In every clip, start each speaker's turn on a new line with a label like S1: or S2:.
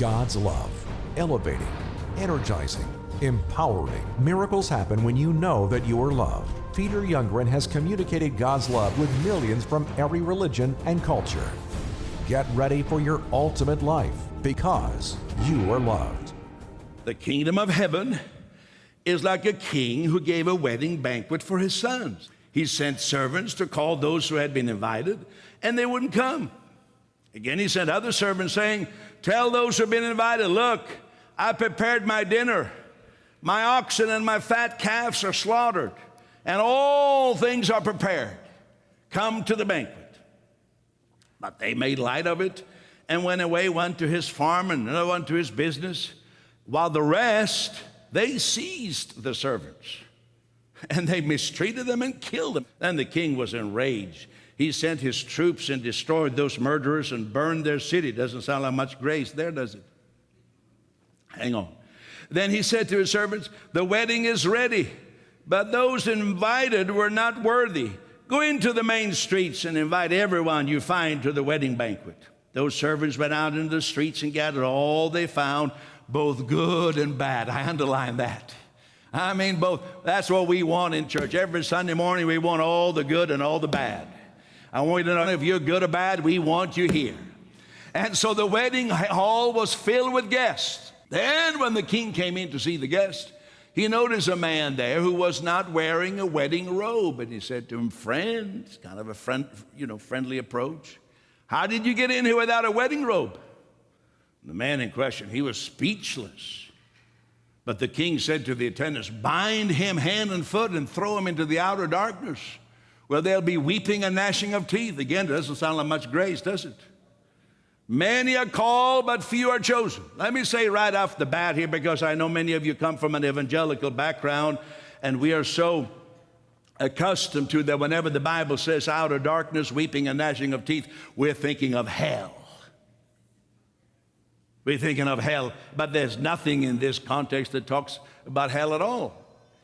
S1: God's love, elevating, energizing, empowering. Miracles happen when you know that you are loved. Peter Youngren has communicated God's love with millions from every religion and culture. Get ready for your ultimate life because you are loved.
S2: The kingdom of heaven is like a king who gave a wedding banquet for his sons. He sent servants to call those who had been invited, and they wouldn't come. Again, he sent other servants saying, tell those who have been invited, look, I prepared my dinner. My oxen and my fat calves are slaughtered, and all things are prepared. Come to the banquet. But they made light of it and went away, one to his farm and another one to his business, while the rest, they seized the servants, and they mistreated them and killed them. Then the king was enraged. He sent his troops and destroyed those murderers and burned their city. Doesn't sound like much grace there, does it? Hang on. Then he said to his servants, the wedding is ready, but those invited were not worthy. Go into the main streets and invite everyone you find to the wedding banquet. Those servants went out into the streets and gathered all they found, both good and bad. I underline that. I mean both. That's what we want in church. Every Sunday morning we want all the good and all the bad. I want you to know if you're good or bad, we want you here. And so the wedding hall was filled with guests. Then when the king came in to see the guests, he noticed a man there who was not wearing a wedding robe. And he said to him, friend, it's kind of a friendly approach. How did you get in here without a wedding robe? And the man in question, he was speechless. But the king said to the attendants, bind him hand and foot and throw him into the outer darkness, where there'll be weeping and gnashing of teeth. Again, it doesn't sound like much grace, does it? Many are called, but few are chosen. Let me say right off the bat here, because I know many of you come from an evangelical background, and we are so accustomed to that whenever the Bible says outer darkness, weeping and gnashing of teeth, we're thinking of hell. We're thinking of hell, but there's nothing in this context that talks about hell at all.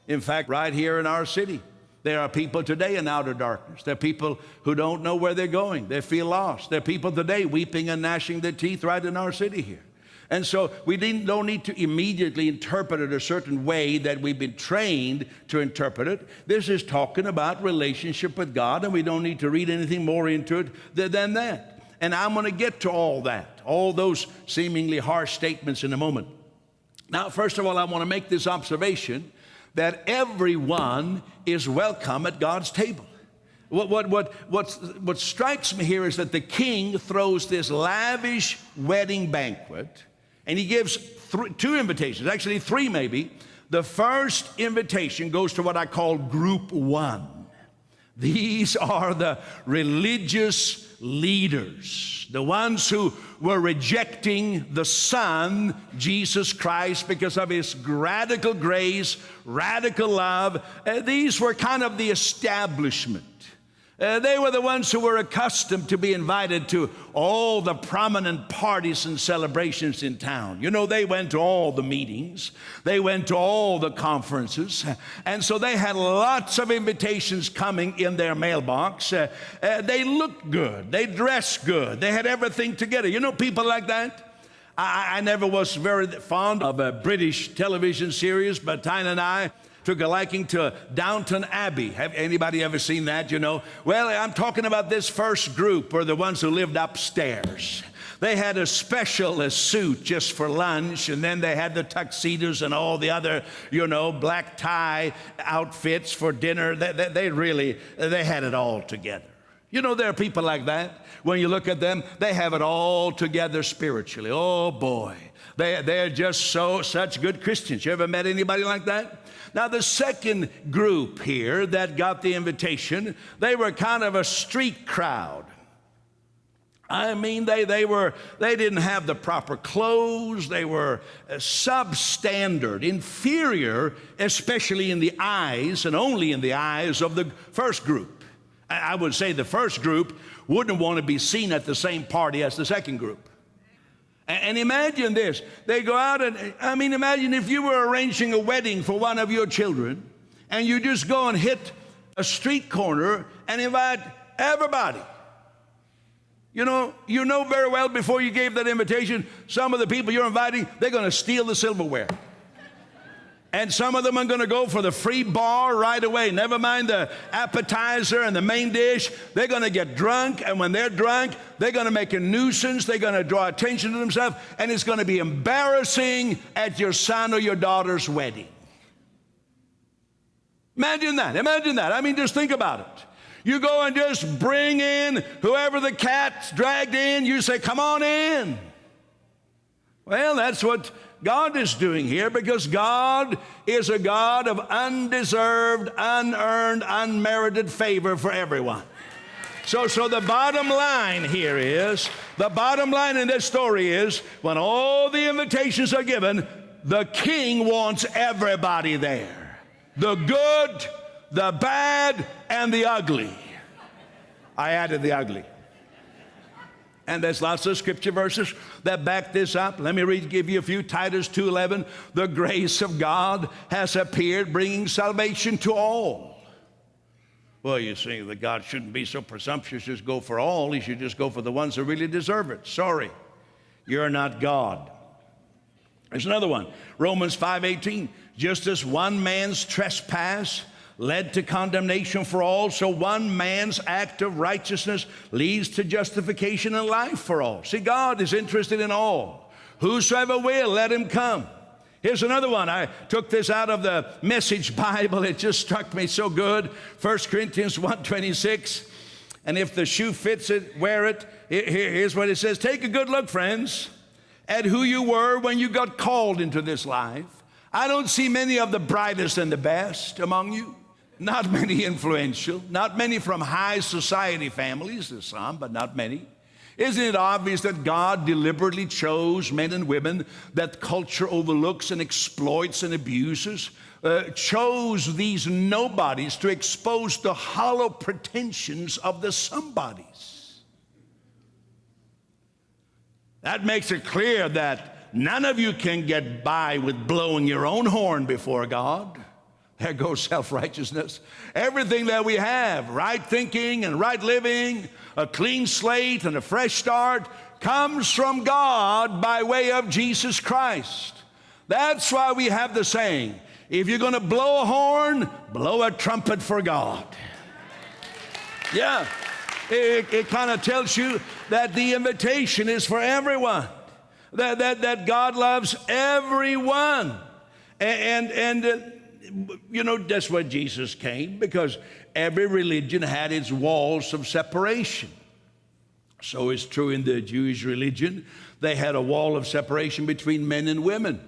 S2: In fact, right here in our city, there are people today in outer darkness. There are people who don't know where they're going. They feel lost. There are people today weeping and gnashing their teeth right in our city here. And so we don't need to immediately interpret it a certain way that we've been trained to interpret it. This is talking about relationship with God, and we don't need to read anything more into it than that. And I'm going to get to all that, all those seemingly harsh statements in a moment. Now, first of all, I want to make this observation that everyone is welcome at God's table. What strikes me here is that the king throws this lavish wedding banquet, and he gives two invitations, actually three maybe. The first invitation goes to what I call group one. These are the religious leaders, the ones who were rejecting the Son, Jesus Christ, because of his radical grace, radical love. These were kind of the establishment. They were the ones who were accustomed to be invited to all the prominent parties and celebrations in town. You know, they went to all the meetings. They went to all the conferences. And so they had lots of invitations coming in their mailbox. They looked good. They dressed good. They had everything together. You know people like that? I never was very fond of a British television series, but Tyne and I took a liking to Downton Abbey. Have anybody ever seen that, you know? Well, I'm talking about this first group, or the ones who lived upstairs. They had a special suit just for lunch, and then they had the tuxedos and all the other, black tie outfits for dinner. They had it all together. You know, there are people like that. When you look at them, they have it all together spiritually. Oh boy, they're just such good Christians. You ever met anybody like that? Now, the second group here that got the invitation, they were kind of a street crowd. I mean, they didn't have the proper clothes. They were substandard, inferior, especially in the eyes and only in the eyes of the first group. I would say the first group wouldn't want to be seen at the same party as the second group. And imagine this. They go out imagine if you were arranging a wedding for one of your children, and you just go and hit a street corner and invite everybody. You know very well before you gave that invitation, some of the people you're inviting, they're going to steal the silverware. And some of them are going to go for the free bar right away. Never mind the appetizer and the main dish. They're going to get drunk, and when they're drunk, they're going to make a nuisance. They're going to draw attention to themselves, and it's going to be embarrassing at your son or your daughter's wedding. Imagine that. Imagine that. I mean, just think about it. You go and just bring in whoever the cat's dragged in. You say, come on in. Well, that's what God is doing here, because God is a God of undeserved, unearned, unmerited favor for everyone. So the bottom line here is, the bottom line in this story is, when all the invitations are given, the king wants everybody there. The good, the bad, and the ugly. I added the ugly. And there's lots of scripture verses that back this up. Let me give you a few. Titus 2:11, the grace of God has appeared, bringing salvation to all. Well, you see that God shouldn't be so presumptuous, just go for all. He should just go for the ones who really deserve it. Sorry, you're not God. There's another one, Romans 5:18, just as one man's trespass led to condemnation for all, so one man's act of righteousness leads to justification and life for all. See, God is interested in all. Whosoever will, let him come. Here's another one. I took this out of the Message Bible. It just struck me so good. 1 Corinthians 1:26. And if the shoe fits it, wear it. Here's what it says. Take a good look, friends, at who you were when you got called into this life. I don't see many of the brightest and the best among you. Not many influential, not many from high society families. There's some, but not many. Isn't it obvious that God deliberately chose men and women that culture overlooks and exploits and abuses? Chose these nobodies to expose the hollow pretensions of the somebodies. That makes it clear that none of you can get by with blowing your own horn before God. There goes self-righteousness. Everything that we have, right thinking and right living, a clean slate and a fresh start, comes from God by way of Jesus Christ. That's why we have the saying, if you're going to blow a horn, blow a trumpet for God. Yeah, it kind of tells you that the invitation is for everyone, that God loves everyone. And you know, that's why Jesus came, because every religion had its walls of separation. So it's true in the Jewish religion. They had a wall of separation between men and women.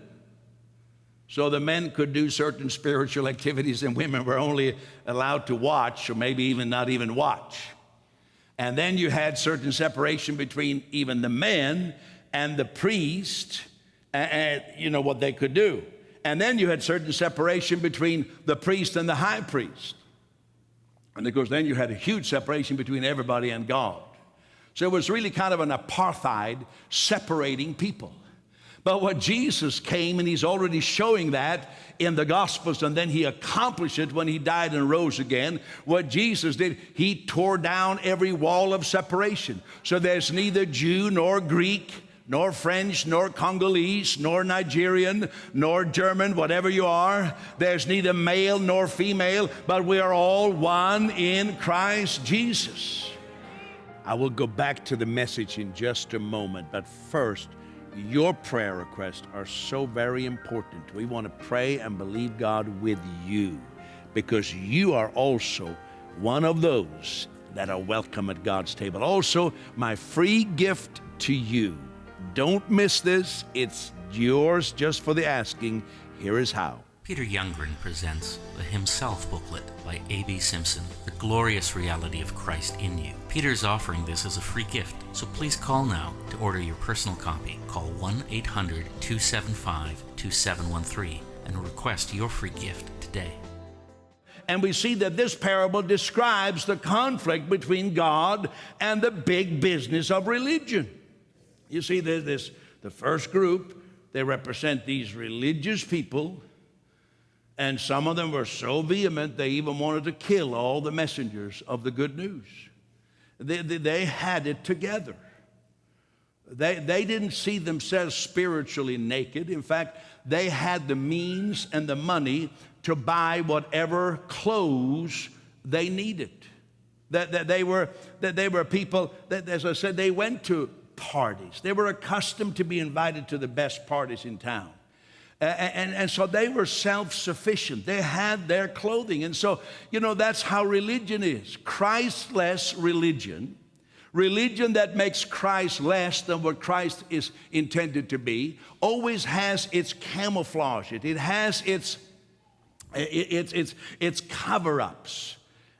S2: So the men could do certain spiritual activities and women were only allowed to watch, or maybe even not even watch. And then you had certain separation between even the men and the priest, and you know what they could do. And then you had certain separation between the priest and the high priest. And of course, then you had a huge separation between everybody and God. So it was really kind of an apartheid separating people. But what Jesus came, and he's already showing that in the Gospels, and then he accomplished it when he died and rose again. What Jesus did, he tore down every wall of separation. So there's neither Jew nor Greek, nor French, nor Congolese, nor Nigerian, nor German, whatever you are. There's neither male nor female, but we are all one in Christ Jesus. I will go back to the message in just a moment, but first, your prayer requests are so very important. We want to pray and believe God with you, because you are also one of those that are welcome at God's table. Also, my free gift to you. Don't miss this. It's yours just for the asking. Here is how.
S3: Peter Youngren presents the Himself booklet by A.B. Simpson, The Glorious Reality of Christ in You. Peter's offering this as a free gift, so please call now to order your personal copy. Call 1-800-275-2713 and request your free gift today.
S2: And we see that this parable describes the conflict between God and the big business of religion. You see, the first group, they represent these religious people, and some of them were so vehement they even wanted to kill all the messengers of the good news. They had it together. They didn't see themselves spiritually naked. In fact, they had the means and the money to buy whatever clothes they needed. That they were people that, as I said, they went to parties. They were accustomed to be invited to the best parties in town. And so they were self-sufficient. They had their clothing. And so, that's how religion is. Christless religion, religion that makes Christ less than what Christ is intended to be, always has its camouflage. It has its cover-ups.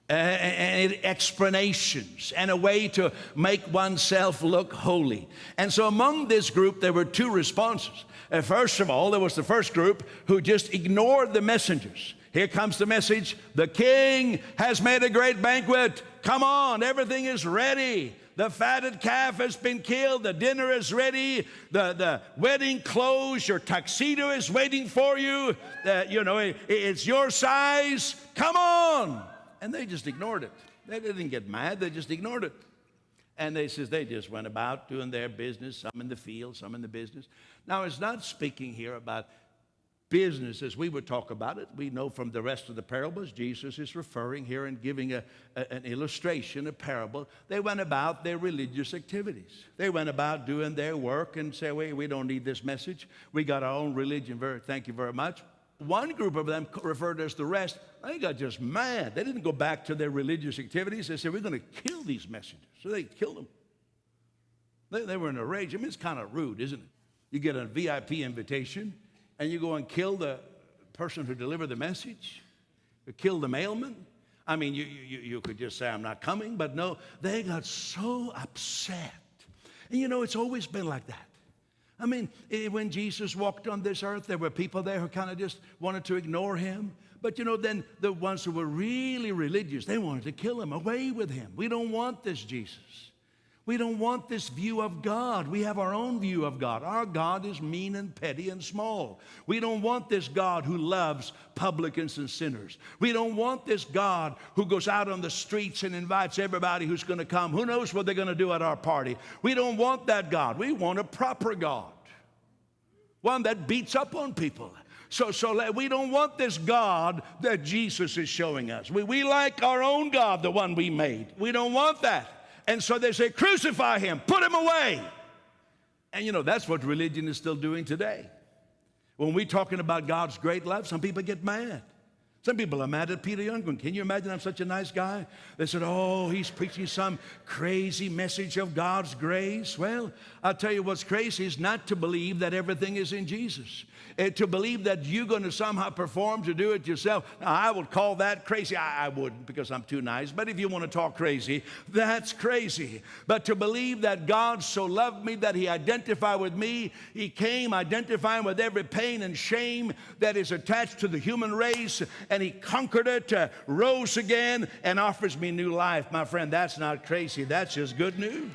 S2: And explanations and a way to make oneself look holy. And so among this group, there were two responses. First of all, there was the first group who just ignored the messengers. Here comes the message. The king has made a great banquet. Come on, everything is ready. The fatted calf has been killed. The dinner is ready. The wedding clothes, your tuxedo is waiting for you. It's your size. Come on. And they just ignored it. They didn't get mad. They just ignored it. And they just went about doing their business, some in the field, some in the business. Now, it's not speaking here about business as we would talk about it. We know from the rest of the parables, Jesus is referring here and giving an illustration, a parable. They went about their religious activities. They went about doing their work and say, wait, we don't need this message. We got our own religion. Thank you very much. One group of them, referred as the rest, they got just mad. They didn't go back to their religious activities. They said, we're going to kill these messengers. So they killed them. They were in a rage. I mean, it's kind of rude, isn't it? You get a VIP invitation, and you go and kill the person who delivered the message, or kill the mailman. I mean, you could just say, I'm not coming, but no, they got so upset. And it's always been like that. I mean, when Jesus walked on this earth, there were people there who kind of just wanted to ignore him. But, then the ones who were really religious, they wanted to kill him, away with him. We don't want this Jesus. We don't want this view of God. We have our own view of God. Our God is mean and petty and small. We don't want this God who loves publicans and sinners. We don't want this God who goes out on the streets and invites everybody who's going to come. Who knows what they're going to do at our party? We don't want that God. We want a proper God, one that beats up on people. So we don't want this God that Jesus is showing us. We like our own God, the one we made. We don't want that. And so they say, crucify him, put him away. And that's what religion is still doing today. When we're talking about God's great love, some people get mad. Some people are mad at Peter Youngren. Can you imagine? I'm such a nice guy. They said, oh, he's preaching some crazy message of God's grace. Well, I'll tell you what's crazy is not to believe that everything is in Jesus. To believe that you're going to somehow perform to do it yourself. Now, I would call that crazy. I wouldn't, because I'm too nice. But if you want to talk crazy, that's crazy. But to believe that God so loved me that he identified with me, he came identifying with every pain and shame that is attached to the human race, and he conquered it, rose again, and offers me new life. My friend, that's not crazy. That's just good news.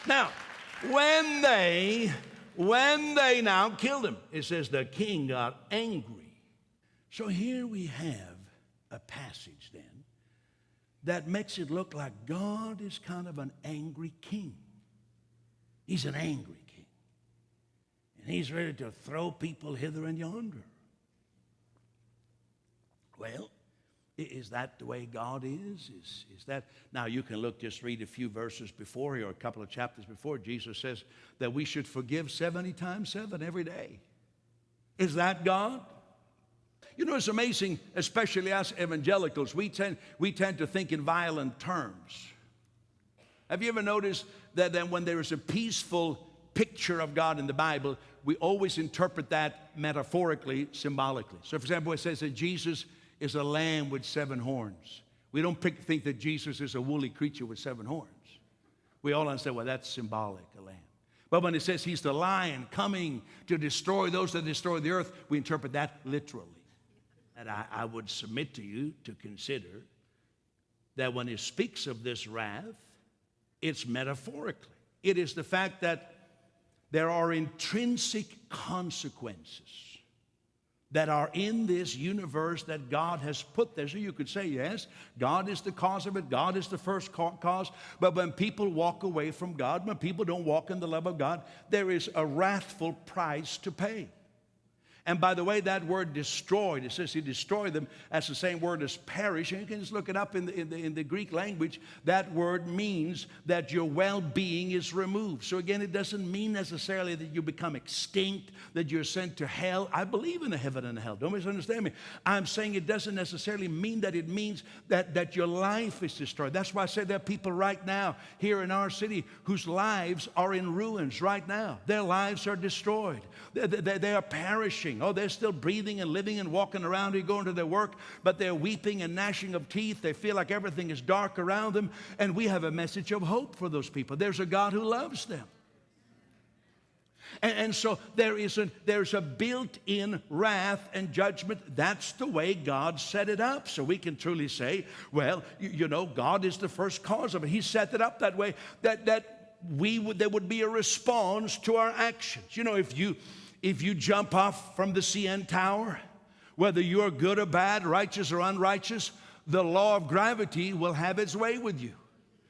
S2: Now, when they now killed him, it says the king got angry. So here we have a passage then that makes it look like God is kind of an angry king. He's an angry king. And he's ready to throw people hither and yonder. Well, is that the way God is? Is that? Now you can just read a few verses before here, or a couple of chapters before. Jesus says that we should forgive 70 times 7 every day. Is that God? It's amazing, especially us evangelicals, we tend to think in violent terms. Have you ever noticed that when there is a peaceful picture of God in the Bible, we always interpret that metaphorically, symbolically? So, for example, it says that Jesus is a lamb with 7 horns. We don't think that Jesus is a woolly creature with 7 horns. We all understand, well, that's symbolic, a lamb. But when it says he's the lion coming to destroy those that destroy the earth, we interpret that literally. And I would submit to you to consider that when it speaks of this wrath, it's metaphorically. It is the fact that there are intrinsic consequences that are in this universe that God has put there. So you could say, yes, God is the cause of it. God is the first cause. But when people walk away from God, when people don't walk in the love of God, there is a wrathful price to pay. And by the way, that word destroyed, it says he destroyed them, that's the same word as perish. And you can just look it up in the Greek language. That word means that your well-being is removed. So again, it doesn't mean necessarily that you become extinct, that you're sent to hell. I believe in a heaven and a hell. Don't misunderstand me. I'm saying it doesn't necessarily mean that. It means that your life is destroyed. That's why I said there are people right now here in our city whose lives are in ruins right now. Their lives are destroyed. They are perishing. Oh, they're still breathing and living and walking around and going to their work, but they're weeping and gnashing of teeth. They feel like everything is dark around them, and we have a message of hope for those people. There's a God who loves them. And so there's a built-in wrath and judgment. That's the way God set it up. So we can truly say, well, you know, God is the first cause of it. He set it up that way that there would be a response to our actions. You know, if you jump off from the CN Tower, whether you're good or bad, righteous or unrighteous, the law of gravity will have its way with you.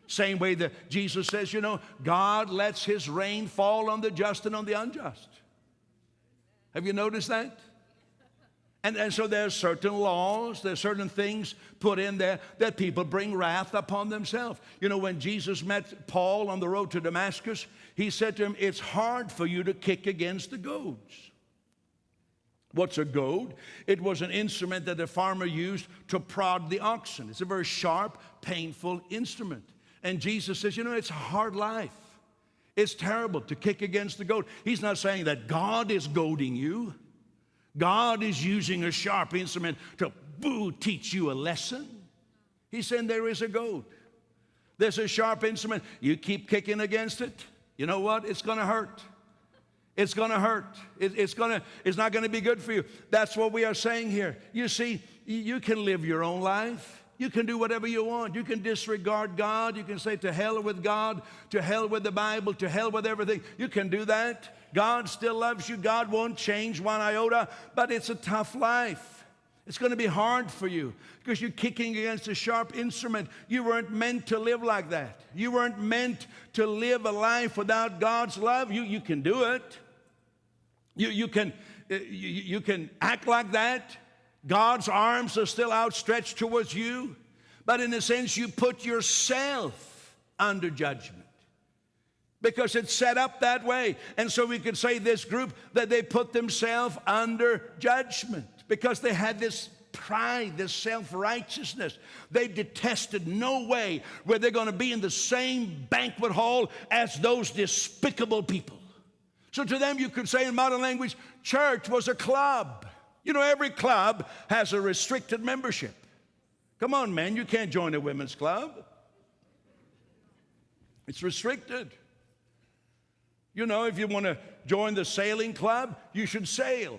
S2: Same way that Jesus says, you know, God lets his rain fall on the just and on the unjust. Have you noticed that? And so there's certain laws, there's certain things put in there that people bring wrath upon themselves. You know, when Jesus met Paul on the road to Damascus, he said to him, it's hard for you to kick against the goads. What's a goad? It was an instrument that the farmer used to prod the oxen. It's a very sharp, painful instrument. And Jesus says, you know, it's a hard life. It's terrible to kick against the goad. He's not saying that God is goading you. God is using a sharp instrument to teach you a lesson. He's saying there is a goad. There's a sharp instrument. You keep kicking against it. You know what? It's going to hurt. It's going to hurt. It's not going to be good for you. That's what we are saying here. You see, you can live your own life. You can do whatever you want. You can disregard God. You can say to hell with God, to hell with the Bible, to hell with everything. You can do that. God still loves you. God won't change one iota, but it's a tough life. It's going to be hard for you because you're kicking against a sharp instrument. You weren't meant to live like that. You weren't meant to live a life without God's love. You can do it. You can act like that. God's arms are still outstretched towards you, but in a sense, you put yourself under judgment because it's set up that way. And so we could say this group that they put themselves under judgment because they had this pride, this self-righteousness. They detested no way where they're going to be in the same banquet hall as those despicable people. So to them, you could say in modern language, church was a club. You know, every club has a restricted membership. Come on, man, you can't join a women's club. It's restricted. You know, if you want to join the sailing club, you should sail.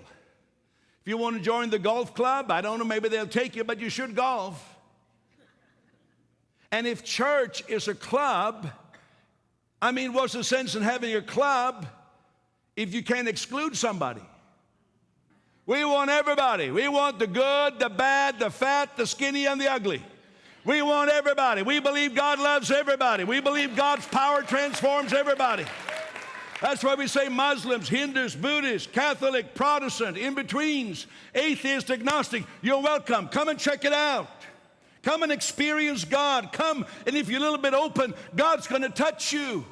S2: If you want to join the golf club, I don't know, maybe they'll take you, but you should golf. And if church is a club, I mean, what's the sense in having a club if you can't exclude somebody? We want everybody. We want the good, the bad, the fat, the skinny, and the ugly. We want everybody. We believe God loves everybody. We believe God's power transforms everybody. That's why we say Muslims, Hindus, Buddhists, Catholic, Protestant, in-betweens, atheist, agnostic, you're welcome. Come and check it out. Come and experience God. Come, and if you're a little bit open, God's going to touch you.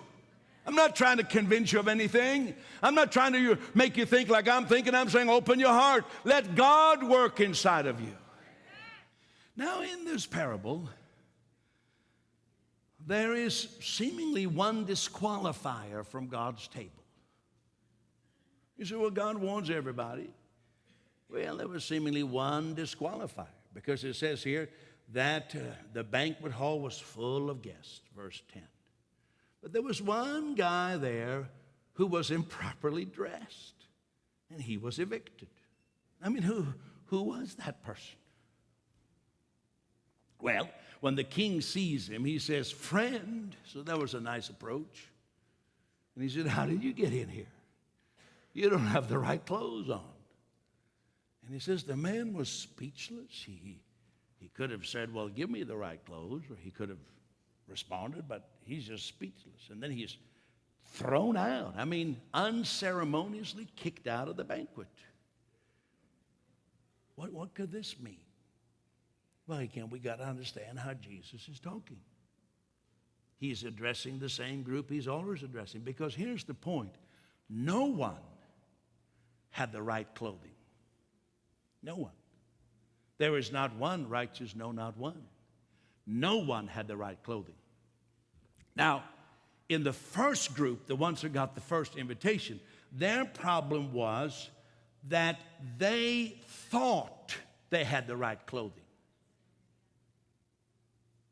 S2: I'm not trying to convince you of anything. I'm not trying to make you think like I'm thinking. I'm saying open your heart. Let God work inside of you. Now, in this parable, there is seemingly one disqualifier from God's table. You say, well, God warns everybody. Well, there was seemingly one disqualifier because it says here that the banquet hall was full of guests, verse 10. But there was one guy there who was improperly dressed, and he was evicted. I mean, who was that person? Well, when the king sees him, he says, friend. So that was a nice approach. And he said, how did you get in here? You don't have the right clothes on. And he says the man was speechless. He could have said, well, give me the right clothes, or he could have responded, but he's just speechless. And then he's thrown out. I mean, unceremoniously kicked out of the banquet. What could this mean? Well, again, we got to understand how Jesus is talking. He's addressing the same group he's always addressing, because here's the point. No one had the right clothing. No one. There is not one righteous, no, not one. No one had the right clothing. Now, in the first group, the ones who got the first invitation, their problem was that they thought they had the right clothing.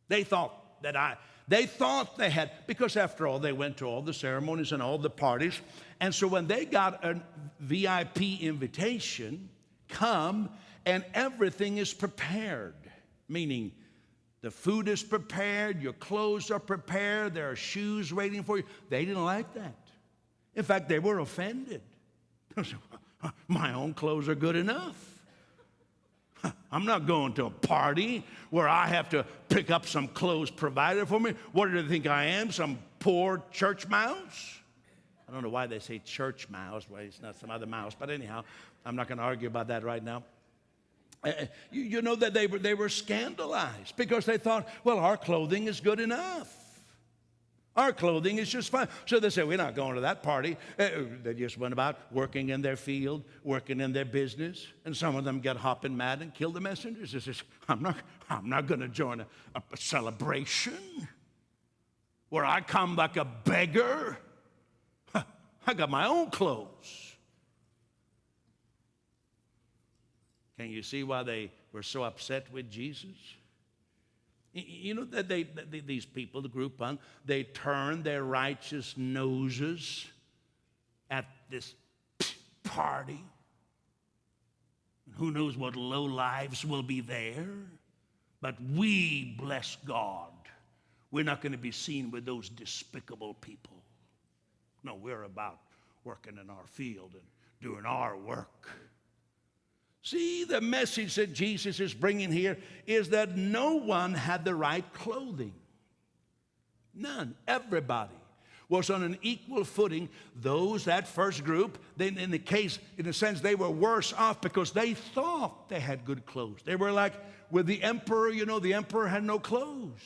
S2: They thought they had, because after all, they went to all the ceremonies and all the parties. And so when they got a VIP invitation, come and everything is prepared, meaning the food is prepared, your clothes are prepared, there are shoes waiting for you. They didn't like that. In fact, they were offended. My own clothes are good enough. I'm not going to a party where I have to pick up some clothes provided for me. What do they think I am, some poor church mouse? I don't know why they say church mouse. Well, it's not some other mouse. But anyhow, I'm not going to argue about that right now. You know that they were scandalized because they thought, well, our clothing is good enough. Our clothing is just fine. So they said, we're not going to that party. They just went about working in their field, working in their business, and some of them got hopping mad and killed the messengers. They said, I'm not going to join a celebration where I come like a beggar. I got my own clothes. Can you see why they were so upset with Jesus? You know that these people, the group, they turned their righteous noses at this party. Who knows what low lives will be there? But we, bless God, we're not going to be seen with those despicable people. No, we're about working in our field and doing our work. See, the message that Jesus is bringing here is that no one had the right clothing. None. Everybody was on an equal footing. Those, that first group, then in a sense, they were worse off because they thought they had good clothes. They were like with the emperor, the emperor had no clothes.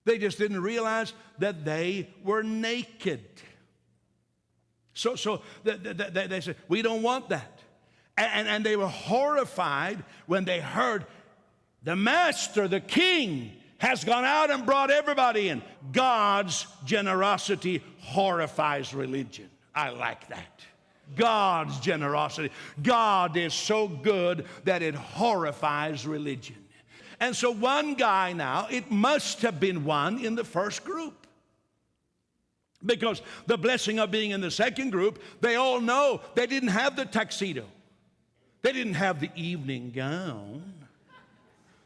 S2: They just didn't realize that they were naked. So they said, we don't want that. And they were horrified when they heard the master, the king, has gone out and brought everybody in. God's generosity horrifies religion. I like that. God's generosity. God is so good that it horrifies religion. And so one guy now, it must have been one in the first group. Because the blessing of being in the second group, they all know they didn't have the tuxedo. They didn't have the evening gown.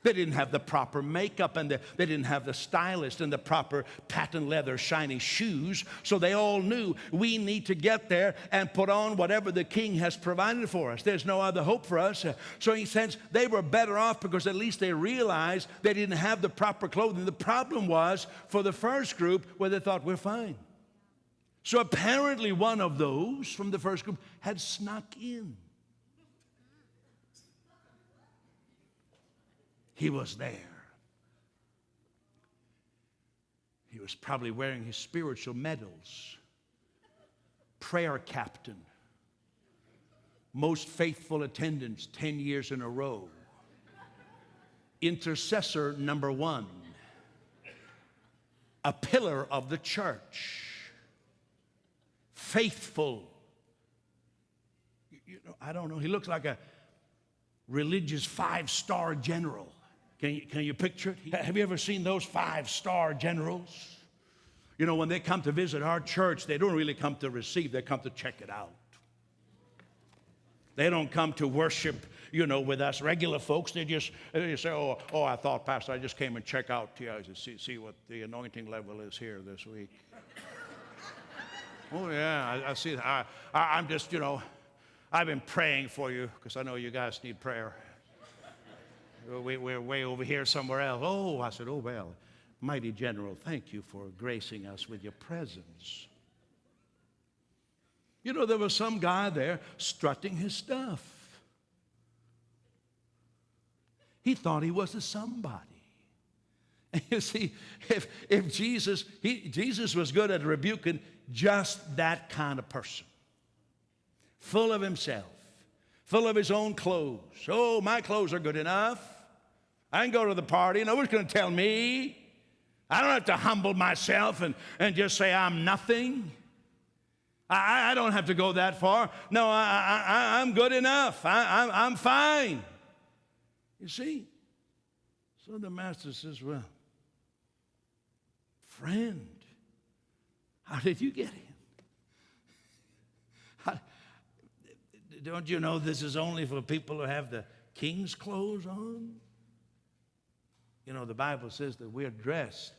S2: They didn't have the proper makeup, and they didn't have the stylist and the proper patent leather shiny shoes. So they all knew we need to get there and put on whatever the king has provided for us. There's no other hope for us. So in a sense, they were better off because at least they realized they didn't have the proper clothing. The problem was for the first group where they thought we're fine. So apparently one of those from the first group had snuck in. He was there. He was probably wearing his spiritual medals. Prayer captain. Most faithful attendance 10 years in a row. Intercessor number 1. A pillar of the church. Faithful. I don't know. He looks like a religious 5-star general. Can you picture it? Have you ever seen those 5-star generals? When they come to visit our church, they don't really come to receive. They come to check it out. They don't come to worship, with us regular folks. They say, oh, I thought, Pastor, I just came and check out to see what the anointing level is here this week. Oh, yeah, I see. I'm just, I've been praying for you because I know you guys need prayer. We're way over here somewhere else. Oh, I said, oh, well, mighty general, thank you for gracing us with your presence. You know, there was some guy there strutting his stuff. He thought he was a somebody. And you see, if Jesus was good at rebuking just that kind of person, full of himself, full of his own clothes. Oh, my clothes are good enough. I can go to the party. Nobody's going to tell me. I don't have to humble myself and just say I'm nothing. I don't have to go that far. No, I'm good enough. I'm fine. You see? So the master says, well, friend, how did you get him? Don't you know this is only for people who have the king's clothes on? You know, the Bible says that we are dressed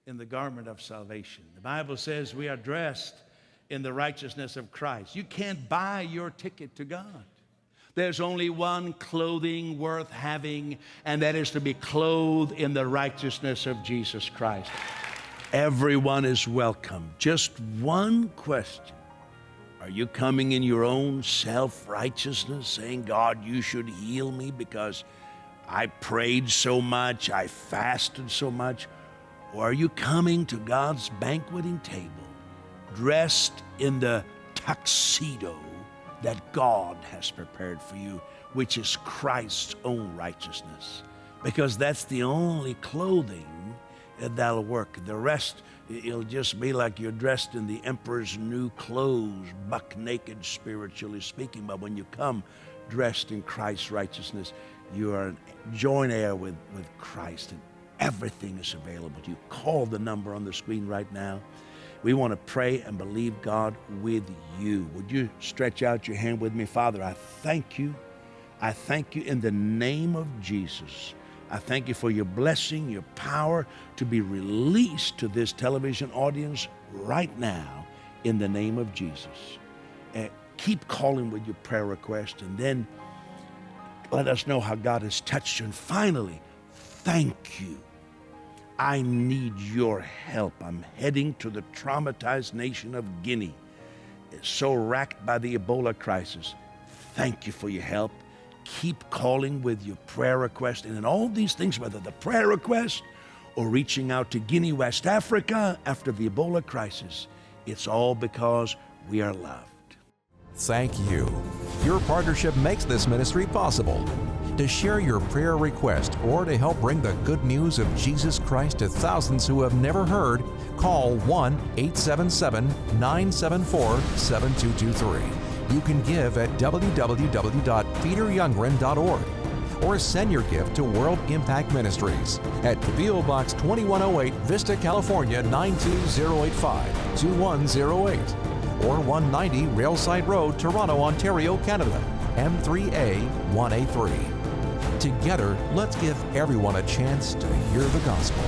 S2: in the garment of salvation. The Bible says we are dressed in the righteousness of Christ. You can't buy your ticket to God. There's only one clothing worth having, and that is to be clothed in the righteousness of Jesus Christ. Everyone is welcome. Just one question. Are you coming in your own self-righteousness, saying, God, you should heal me because I prayed so much, I fasted so much? Or are you coming to God's banqueting table, dressed in the tuxedo that God has prepared for you, which is Christ's own righteousness? Because that's the only clothing that'll work. The rest, it'll just be like you're dressed in the emperor's new clothes, buck naked, spiritually speaking. But when you come dressed in Christ's righteousness, you are joint heir with Christ, and everything is available to you. Call the number on the screen right now. We want to pray and believe God with you. Would you stretch out your hand with me? Father, I thank you. I thank you in the name of Jesus. I thank you for your blessing, your power to be released to this television audience right now in the name of Jesus. Keep calling with your prayer request, and then let us know how God has touched you. And finally, thank you. I need your help. I'm heading to the traumatized nation of Guinea. It's so racked by the Ebola crisis. Thank you for your help. Keep calling with your prayer request. And in all these things, whether the prayer request or reaching out to Guinea, West Africa after the Ebola crisis, it's all because we are loved.
S1: Thank you. Your partnership makes this ministry possible. To share your prayer request or to help bring the good news of Jesus Christ to thousands who have never heard, call 1-877-974-7223. You can give at www.peteryoungren.org or send your gift to World Impact Ministries at P.O. Box 2108, Vista, California 92085, 2108, or 190 Railside Road, Toronto, Ontario, Canada, M3A 1A3. Together, let's give everyone a chance to hear the gospel.